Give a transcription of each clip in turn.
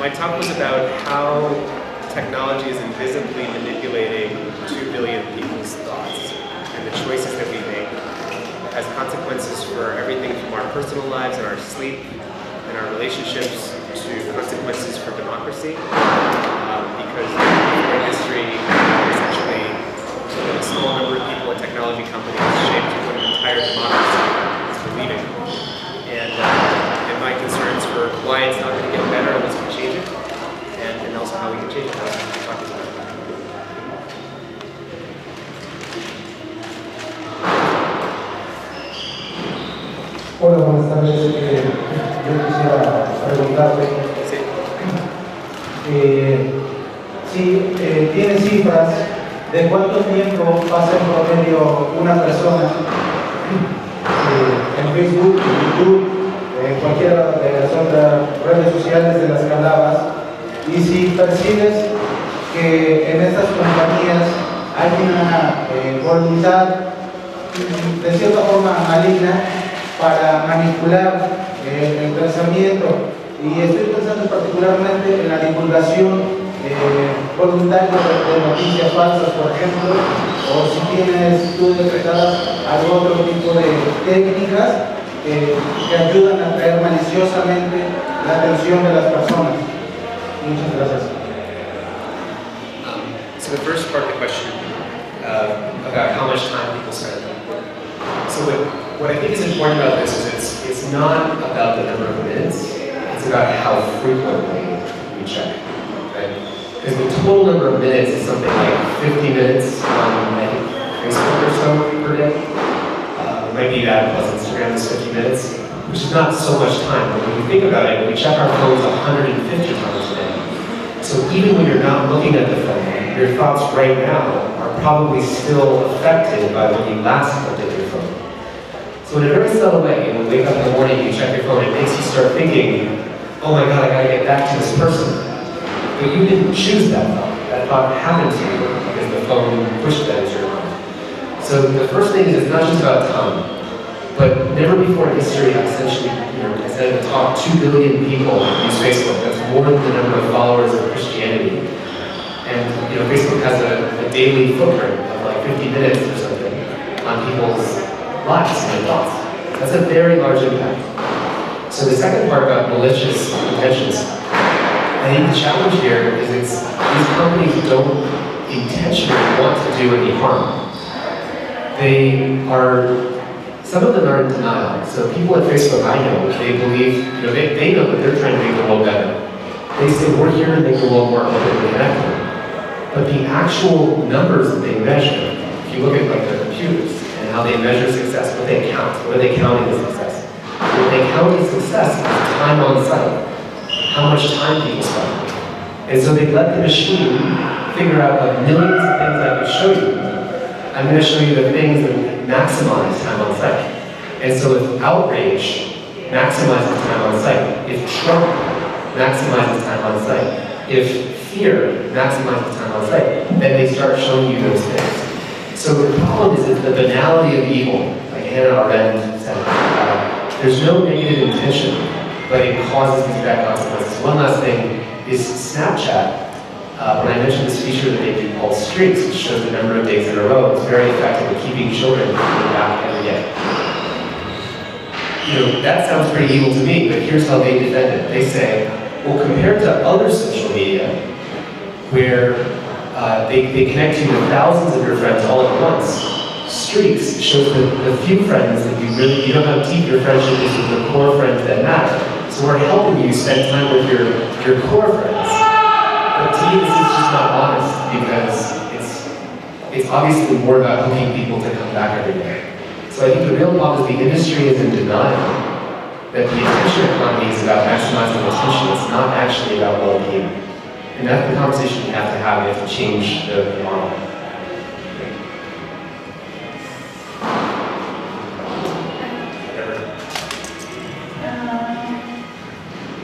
My talk was about how technology is invisibly manipulating 2 billion people's thoughts and the choices that we make. It has consequences for everything from our personal lives and our sleep and our relationships to consequences for democracy. Because in history, essentially, a small number of people in technology companies shaped what an entire democracy is believing. And my concerns for why it's not going to get better unless we change it, and also how we can change it. That's what we're talking about. Hola, buenas tardes. Yo quisiera preguntarte si tiene cifras de cuánto tiempo pasa en promedio una persona en Facebook, en YouTube, en cualquiera de las otras redes sociales de las que hablabas, y si percibes que en estas compañías hay una voluntad de cierta forma maligna para manipular el pensamiento, y estoy pensando particularmente en la divulgación voluntaria de noticias falsas, por ejemplo, o si tienes tú detectadas algún otro tipo de técnicas que ayudan a atraer maliciosamente la atención de las personas. Muchas gracias. So the first part of the question about how much time people spend. So what I think is important about this is it's not about the number of minutes, it's about how frequently we check, right? Because the total number of minutes is something like 50 minutes on, I think, Facebook or so per day. It might be that plus Instagram is 50 minutes, which is not so much time. But when you think about it, we check our phones 150 times a day. So even when you're not looking at the phone, your thoughts right now are probably still affected by when you last looked at your phone. So in a very subtle way, when you wake up in the morning, you check your phone, it makes you start thinking, oh my God, I gotta get back to this person. But you didn't choose that thought. That thought happened to you because the phone pushed that into your mind. So the first thing is it's not just about time, but never before in history, essentially, I said in the talk, 2 billion people use Facebook. That's more than the number of followers of Christianity. And Facebook has a daily footprint of like 50 minutes or something on people's lives and their thoughts. That's a very large impact. So the second part about malicious intentions, I think the challenge here is these companies don't intentionally want to do any harm. Some of them are in denial. So people at Facebook I know, they believe, they know that they're trying to make the world better. They say we're here to make the world more open and connected. But the actual numbers that they measure, if you look at like the computers and how they measure success, what they count, what are they counting as success? What they count as success is time on site, how much time people spend. And so they let the machine figure out like millions of things I could show you. I'm going to show you the things that maximize time on site. And so if outrage maximizes time on site, if Trump maximizes time on site, if fear maximizes time on site, then they start showing you those things. So the problem is the banality of evil, like Hannah Arendt said. There's no negative intention, but it causes these bad consequences. One last thing is Snapchat. When I mentioned this feature that they do called Streaks, which shows the number of days in a row, it's very effective at keeping children coming back every day. That sounds pretty evil to me, but here's how they defend it. They say, well, compared to other social media, where they connect you with thousands of your friends all at once, Streaks shows the few friends that you don't have deep your friendship is with the core friends that matter. So we're helping you spend time with your core friends. But to me, this is just not honest because it's obviously more about hooking people to come back every day. So I think the real problem is the industry is in denial that the attention economy is about maximizing attention. It's not actually about well-being. And that's the conversation we have to have. We have to change the model.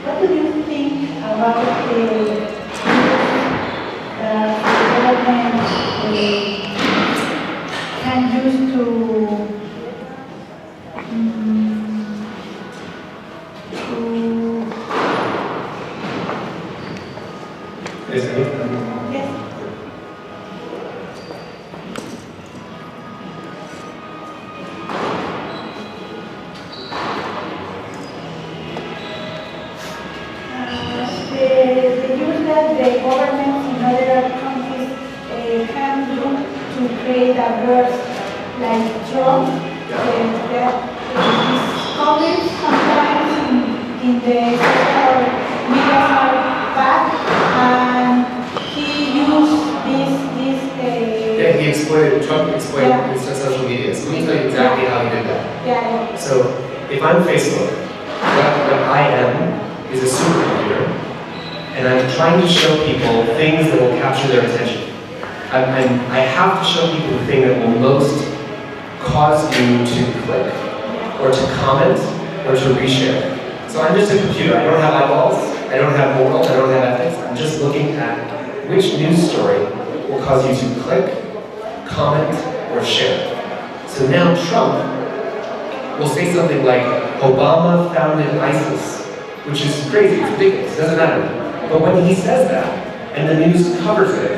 What do you think about the government can use to Yes. Yes. The use that the governments in other countries can do to create a burst like Trump, that his comments sometimes in the social media are bad, and he used Trump exploited his social media. So let me tell you exactly how he did that. Yeah. So if I'm Facebook, what I am is a supercomputer, and I'm trying to show people things that will capture their attention. I have to show people the thing that will most cause you to click, or to comment, or to reshare. So I'm just a computer. I don't have eyeballs, I don't have morals, I don't have ethics. I'm just looking at which news story will cause you to click, comment, or share. So now Trump will say something like, Obama founded ISIS, which is crazy, it's ridiculous, it doesn't matter. But when he says that, and the news covers it,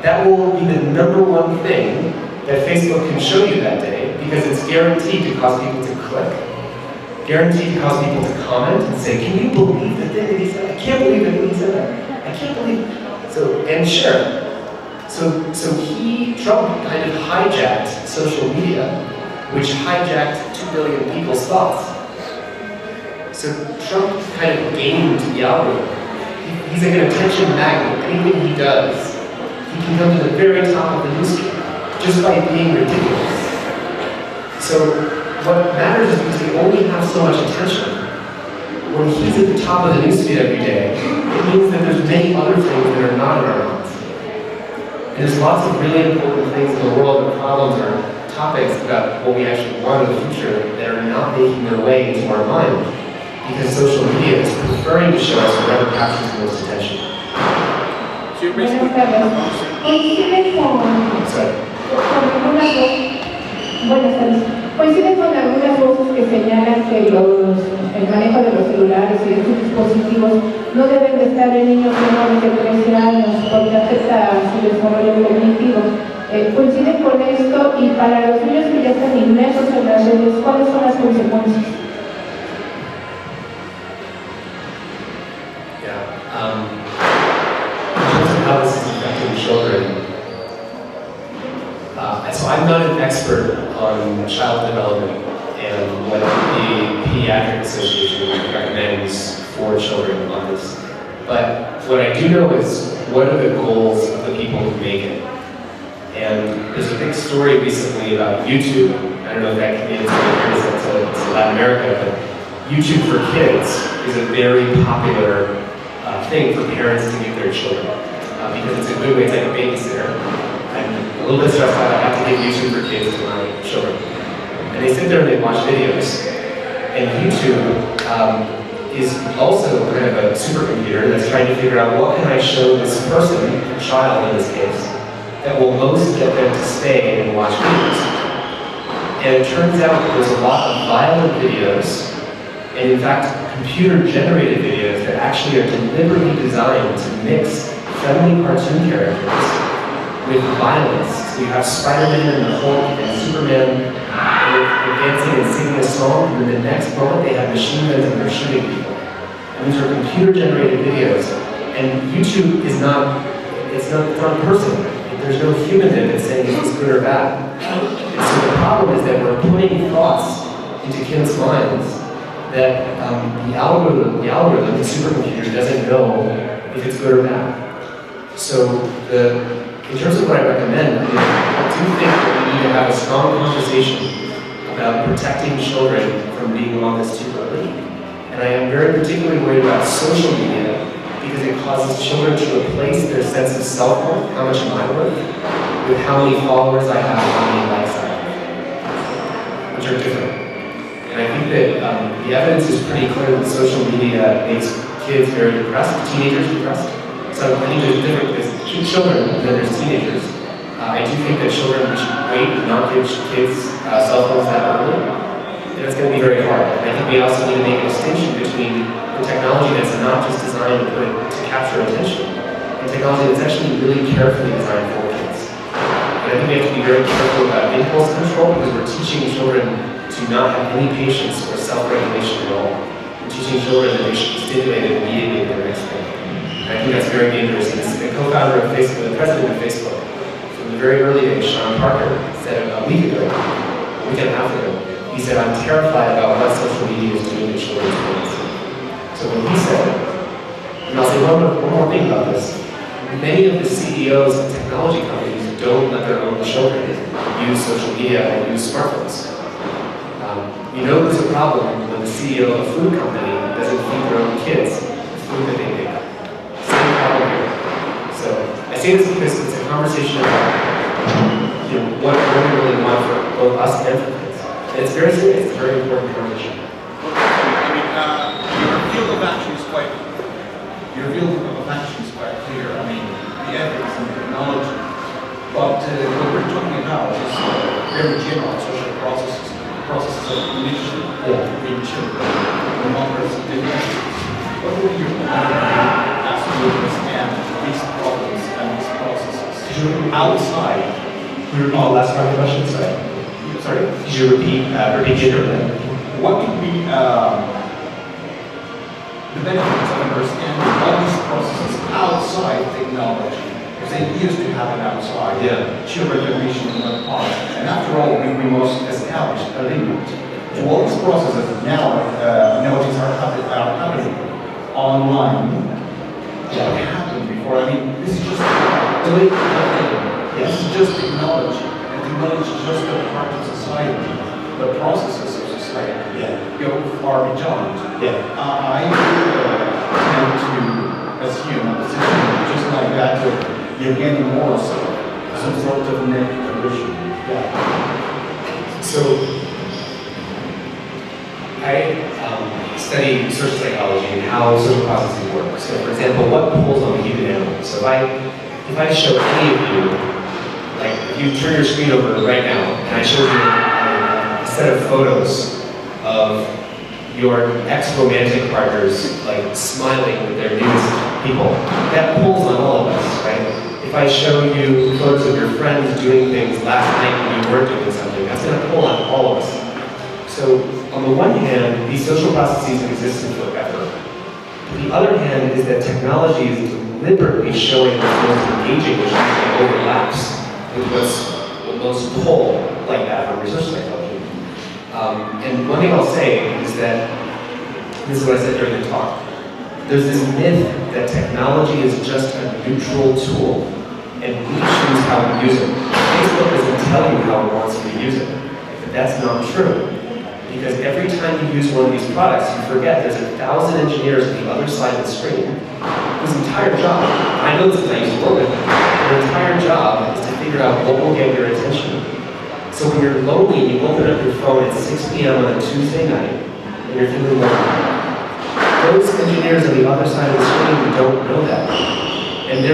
that will be the #1 thing that Facebook can show you that day, because it's guaranteed to cause people to click, guaranteed to cause people to comment and say, can you believe the thing that he said? I can't believe that he said that. I can't believe it. So, and share. So Trump kind of hijacked social media, which hijacked 2 billion people's thoughts. So Trump kind of gamed the algorithm. He's like an attention magnet. Anything he does, he can come to the very top of the newsfeed just by being ridiculous. So what matters is because we only have so much attention. When he's at the top of the newsfeed every day, it means that there's many other things that are not in our minds. And there's lots of really important things in the world, or problems, or topics about what we actually want in the future that are not making their way into our mind, because social media is preferring to show us whatever captures the most attention. Coinciden con algunas voces que señalan que el manejo de los celulares y de sus dispositivos no deben de estar en niños menores de 13 años porque afecta a su desarrollo cognitivo. Coinciden con esto, y para los niños que ya están inmersos en las redes, ¿cuáles son las consecuencias? In terms of how this is affecting children, so I'm not an expert on child development and what the Pediatric Association recommends for children on this. But what I do know is what are the goals of the people who make it. And there's a big story recently about YouTube. I don't know if that community is to Latin America, but YouTube for Kids is a very popular thing for parents to give their children because it's a good way to take a babysitter. I'm a little bit stressed out. I have to give YouTube for Kids to my children. And they sit there and they watch videos. And YouTube is also kind of a supercomputer that's trying to figure out what can I show this person, a child in this case, that will most get them to stay and watch videos. And it turns out that there's a lot of violent videos, and in fact, computer-generated videos that actually are deliberately designed to mix friendly cartoon characters with violence. So you have Spider-Man and the Hulk and Superman dancing and singing a song, and then the next moment they have machine guns and they're shooting people. And these are computer-generated videos, and YouTube is not personal. There's no human in it saying if it's good or bad. And so the problem is that we're putting thoughts into kids' minds that the algorithm, the supercomputer, doesn't know if it's good or bad. So in terms of what I recommend, I do think that we need to have a strong conversation about protecting children from being on this too early. And I am very particularly worried about social media because it causes children to replace their sense of self-worth, how much am I worth, with how many followers I have, how many likes I have, which are different. And I think that the evidence is pretty clear that social media makes kids very depressed, teenagers depressed. So I think there's different, there's children and then there's teenagers. I do think that children should wait and not give kids cell phones that early. And it's going to be very hard. And I think we also need to make a distinction between the technology that's not just designed to capture attention, and technology that's actually really carefully designed for kids. And I think we have to be very careful about impulse control because we're teaching children to not have any patience or self-regulation at all. We're teaching children that they should be stimulated immediately in their next thing. And I think that's very dangerous. And the co-founder of Facebook, the president of Facebook, from the very early days, Sean Parker, said a week and a half ago, he said, I'm terrified about what social media is doing to children's brains. So when he said, and I'll say one more thing about this, many of the CEOs of technology companies don't let their own children use social media or use smartphones. You know there's a problem when the CEO of a food company doesn't feed their own kids the food that they make. Same problem here. So I say this because it's a conversation about what we really want for both us and for kids. And it's very serious, it's a very important conversation. Your field of action is quite clear. I mean, the ethics and technology. But what we're talking about is very general social processes of connection between children, democracy, differences. What would be your plan as you understand these problems and these processes outside? Can you repeat the last part of the question? Sorry. Could you repeat it? What could be the benefits of understanding all these processes outside technology? Because they used to happen outside. Children recognition in one part. And after all, we must establish a limit to all these processes nowadays are happening online. What happened before? I mean, this is just the way This is just technology. And technology is just a part of society. The processes of society go far beyond. I tend to assume a position just like that you're getting more some sort of net condition. So I study social psychology and how social processes work. So for example, what pulls on the human animal? So if I show any of you, like if you turn your screen over right now and I show you a set of photos of your ex-romantic partners like smiling with their newest people, that pulls on all of us, right? If I show you photos of your friends doing things last night when you weren't doing something, that's going to pull on all of us. So on the one hand, these social processes have existed forever. The other hand is that technology is deliberately showing what's most engaging, which actually overlaps with what's most pull like that from research psychology. And one thing I'll say is that, this is what I said during the talk, there's this myth that technology is just a neutral tool, and we choose how we use it. Facebook doesn't tell you how it wants you to use it, but that's not true. Because every time you use one of these products, you forget there's 1,000 engineers on the other side of the screen whose entire job, I know this because I used to work with them, their entire job is to figure out what will get your attention. So when you're lonely and you open up your phone at 6 p.m. on a Tuesday night, and you're feeling lonely, those engineers on the other side of the screen don't know that. And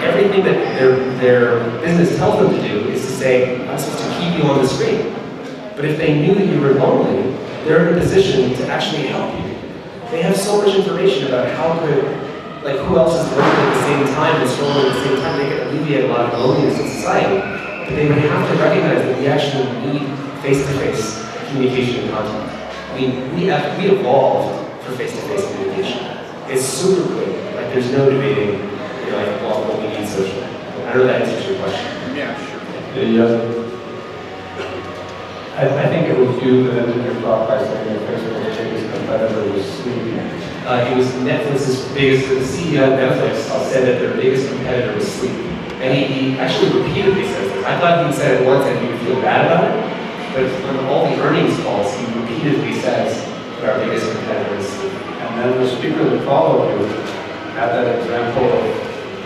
everything that their business tells them to do is to say, I'm supposed to keep you on the screen. But if they knew that you were lonely, they're in a position to actually help you. They have so much information about who else is working at the same time and scrolling at the same time. They can alleviate a lot of loneliness in society. But they would have to recognize that we actually need face-to-face communication and contact. I mean, we evolved for face-to-face communication. It's super quick. Like there's no debating, what we need socially. I don't know if that answers your question. Yeah, sure. I think it was you that ended your talk by saying that Facebook's biggest competitor was sleep. It was Netflix's biggest, the CEO of Netflix said that their biggest competitor was sleep. And he actually repeatedly says this. I thought he said it once and he would feel bad about it, but on all the earnings calls, he repeatedly says that our biggest competitor is sleep. And then the speaker that followed you had that example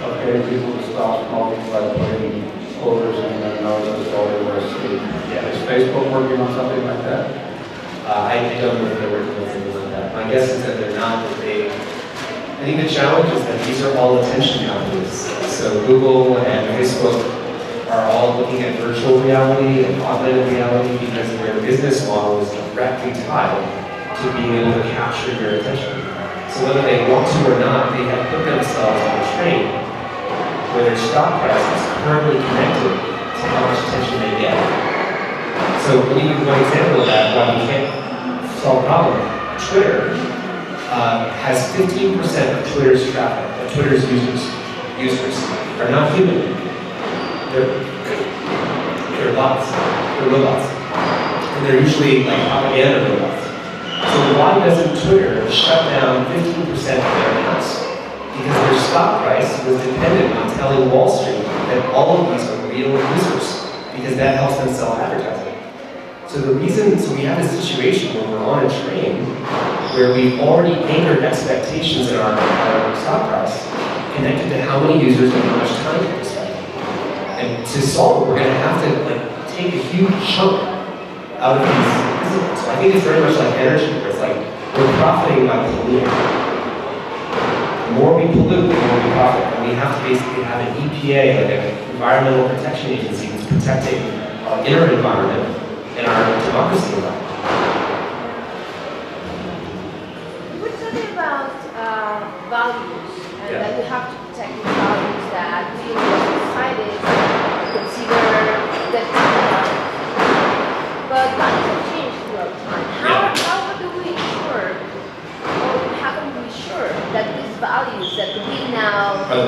of getting people to stop smoking by putting odors in their noses while they were asleep. Is Facebook working on something like that? I don't know if they're working on something like that. My guess is that they're not. I think the challenge is that these are all attention companies. So Google and Facebook are all looking at virtual reality and augmented reality because their business model is directly tied to being able to capture your attention. So whether they want to or not, they have put themselves on a train where their stock price is currently connected to how much attention they get. So let me give you one example of that, why we can't solve the problem. Twitter has 15% of Twitter's traffic, of Twitter's users are not human. They're bots. They're robots. And they're usually like propaganda robots. So why doesn't Twitter shut down 15% of their accounts? Because their stock price was dependent on telling Wall Street that all of these are real users, because that helps them sell advertising. So we have a situation where we're on a train where we've already anchored expectations in our stock price connected to how many users and how much time we're spending. And to solve it, we're going to have to take a huge chunk out of these. So I think it's very much like energy, where it's like we're profiting by polluting. The more we pollute, the more we profit. And we have to basically have an EPA, like an environmental protection agency, that's protecting our inner environment and our democracy environment. We're talking about values, and that we have to protect the values that we in our societies consider that but values have changed throughout time. How do we ensure, or how can we ensure that these values that we now hold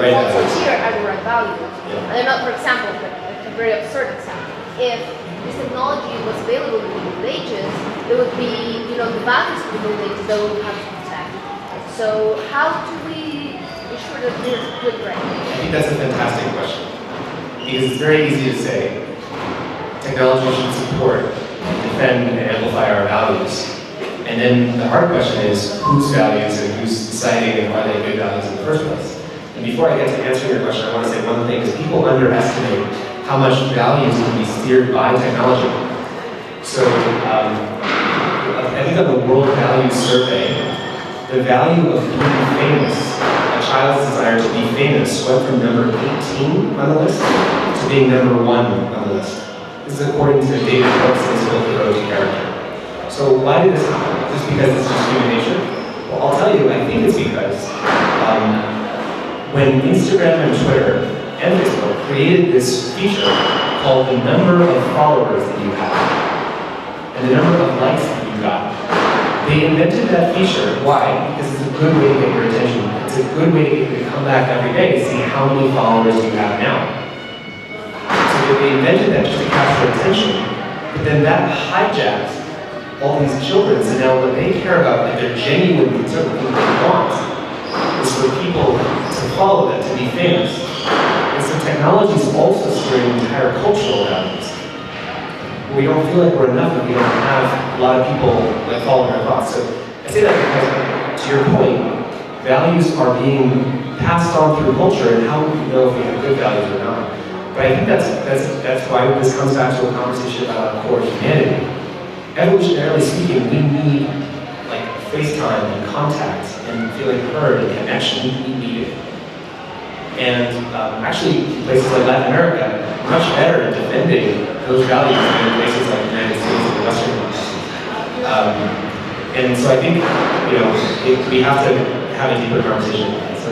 here are the right values? And they're not, for example, a very absurd example. If this technology was available in the Middle Ages, there would be, the values of the Middle Ages that we would have to protect. So how do we ensure that we're good right? I think that's a fantastic question. Because it's very easy to say technology should support, defend, and amplify our values. And then the hard question is whose values and who's deciding and are they good values in the first place? And before I get to answering your question, I want to say one thing, is people underestimate how much values can be steered by technology. So I think on the World Values Survey, the value of being famous, a child's desire to be famous, went from number 18 on the list to being number 1 on the list. This is according to David Brooks' book, The Road to Character. So why did this happen? Just because it's just human nature? Well, I'll tell you, I think it's because when Instagram and Twitter and Facebook created this feature called the number of followers that you have and the number of likes that you got. They invented that feature. Why? Because it's a good way to get your attention. It's a good way to get you to come back every day to see how many followers you have now. So they invented that just to capture attention, but then that hijacked all these children. So now what they care about, if they're genuine concerned, what they want is for people to follow them, to be famous. And so technology is also steering entire cultural values. We don't feel like we're enough if we don't have a lot of people following our thoughts. So I say that because, to your point, values are being passed on through culture, and how do we know if we have good values or not? But I think that's why this comes back to a conversation about our core humanity. Evolutionarily speaking, we need FaceTime and contact and feeling heard and connection. We need it. And actually, places like Latin America are much better at defending those values than places like the United States and the Western democracies. And so I think, we have to have a deeper conversation about that. So,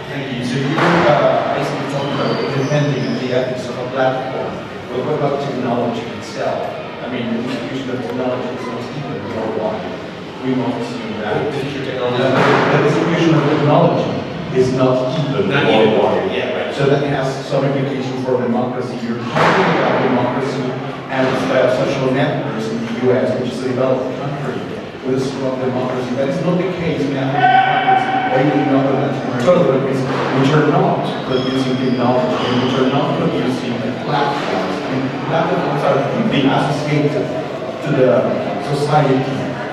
thank you. So you basically talking about defending the ethics of a platform. But what about technology itself? I mean, the distribution of technology is not even worldwide. We must assume that the distribution of technology is not even worldwide. Yeah, right. So that has some implication for democracy. You're talking about democracy and social networks in the US, which is a developed country with a strong democracy. That is not the case in African countries or even in other Latin American countries, which are not producing technology and which are not producing platforms. I mean, platforms are deeply associated to the society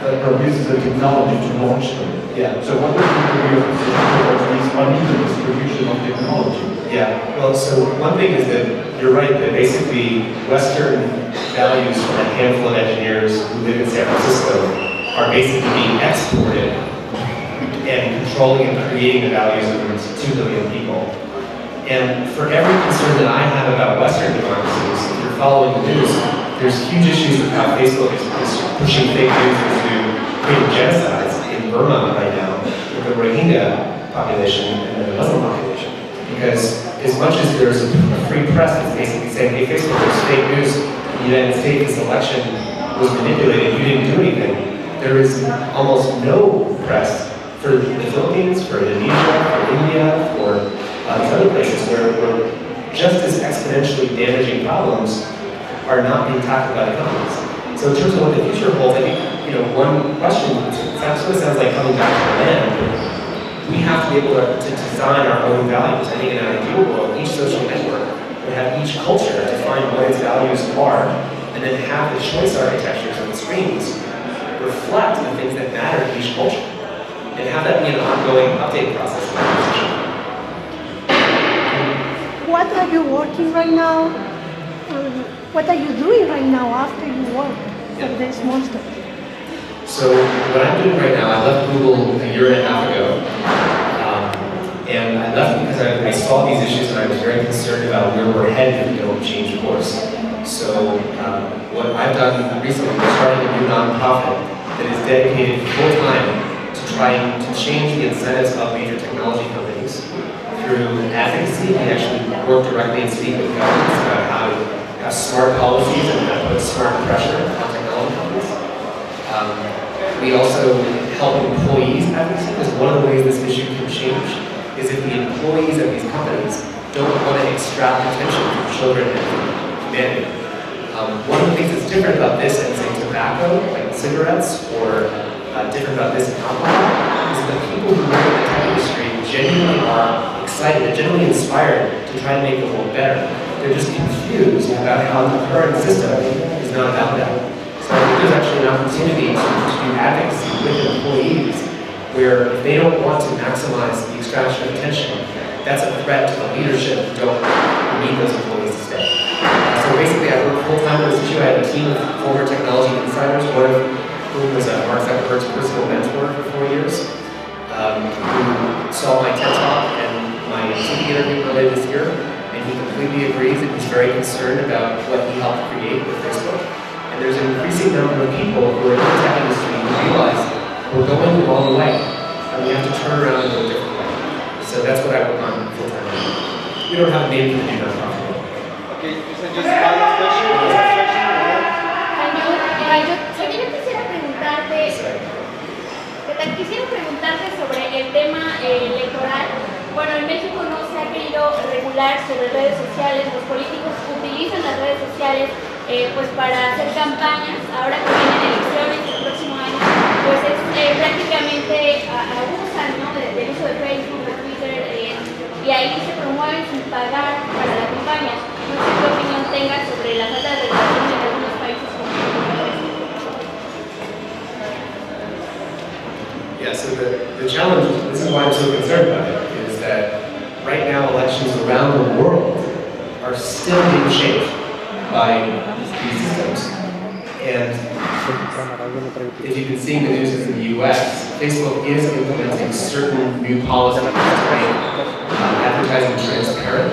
that produces the technology to launch them. Yeah. So what would be your position towards this uneven distribution of technology? Yeah, well, so one thing is that you're right that basically Western values from a handful of engineers who live in San Francisco are basically being exported and controlling and creating the values of 2 billion people. And for every concern that I have about Western democracies, if you're following the news, there's huge issues with how Facebook is pushing fake news into creating genocides in Burma right now with the Rohingya. population and then the Muslim population. Because as much as there's a free press that's basically saying, hey, Facebook, there's fake news in the United States, this election was manipulated, you didn't do anything, there is almost no press for the Philippines, for Indonesia, for India, for these other places where just as exponentially damaging problems are not being tackled by the companies. So in terms of what the future holds, I think, one question, it sort of sounds like coming back to the land, we have to be able to design our own values. I think in an ideal world, each social network would have each culture define what its values are, and then have the choice architectures of the screens reflect the things that matter to each culture, and have that be an ongoing update process. What are you working right now? What are you doing right now after you work for this monster? So what I'm doing right now, I left Google a year and a half ago, and I left because I saw these issues and I was very concerned about where we're headed if we don't change course. So what I've done recently is starting a new nonprofit that is dedicated full-time to trying to change the incentives of major technology companies through advocacy. We actually work directly and speak with governments about how to have smart policies and how to put smart pressure on technology companies. We also help employees advocacy, because one of the ways this issue can change is if the employees of these companies don't want to extract attention from children and humanity. One of the things that's different about this and say tobacco, like cigarettes, or different about this and alcohol, is that the people who work in the tech industry genuinely are excited, they're genuinely inspired to try to make the world better. They're just confused about how the current system is not about that. So I think there's actually an opportunity to do advocacy with employees where if they don't want to maximize the extraction of attention, that's a threat to the leadership who don't need those employees to stay. So basically I work full-time on this issue. I have a team of former technology insiders, one of whom was Mark Zuckerberg's personal mentor for 4 years, who saw my TED Talk and my TV interview earlier this year, and he completely agrees and he's very concerned about what he helped create with Facebook. And there's an increasing number of people who are in the tech industry who realize we're going the wrong way, and we have to turn around and go a different way. So that's what I work on full-time. We don't have a name for the new nonprofit. Okay, just last question. Quisiera preguntarte sobre el tema electoral. Bueno, en México no se ha querido regular sobre redes sociales. Los políticos utilizan las redes sociales pues para hacer campañas. Ahora que vienen elecciones el próximo año, pues es prácticamente abusan, ¿no? del uso de Facebook, de Twitter, y ahí se promueven sin pagar para la campaña. No sé qué opinión tengas sobre la falta de regulación en algunos países como Conferencia. Yeah, so the challenge, this is why I'm so concerned about it, is that right now elections around the world are still being shaped by these systems. And if you've been seeing the news in the US, Facebook is implementing certain new policies to make advertising transparent.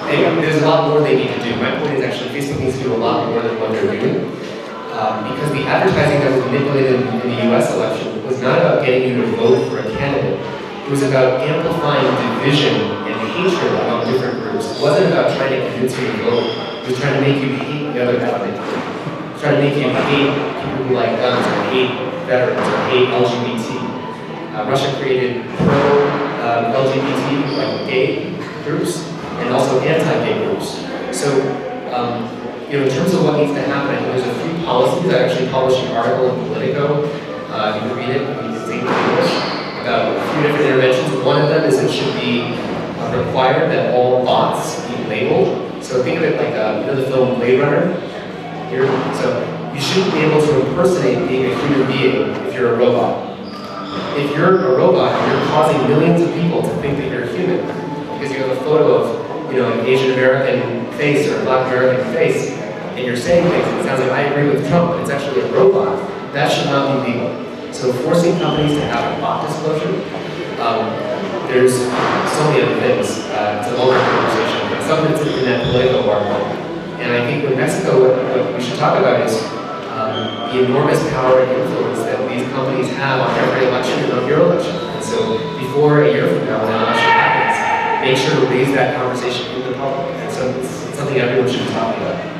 And there's a lot more they need to do. My point is actually Facebook needs to do a lot more than what they're doing. Because the advertising that was manipulated in the US election was not about getting you to vote for a candidate. It was about amplifying division and hatred among different groups. It wasn't about trying to convince you to vote. It was trying to make you hate the other candidate. It was trying to make you hate people who like guns, or hate veterans, or hate LGBT. Russia created pro-LGBT, like gay groups, and also anti-gay groups. So, in terms of what needs to happen, I think there's a few policies. I actually published an article in Politico. You can read it, you can see it in English, about a few different interventions. One of them is it should be required that all bots be labeled. So think of it like, the film Blade Runner? Here. So you shouldn't be able to impersonate being a human being if you're a robot. If you're a robot, you're causing millions of people to think that you're a human because you have a photo of an Asian American face or a Black American face, and you're saying things, and it sounds like I agree with Trump, but it's actually a robot. That should not be legal. So forcing companies to have a bot disclosure, there's so many other things. It's a longer conversation, but some of it's in that Politico article. And I think with Mexico, what we should talk about is the enormous power and influence that these companies have on every election and on your election. And so So before a year from now, when that election happens, make sure to raise that conversation in the public. And so it's something everyone should be talking about.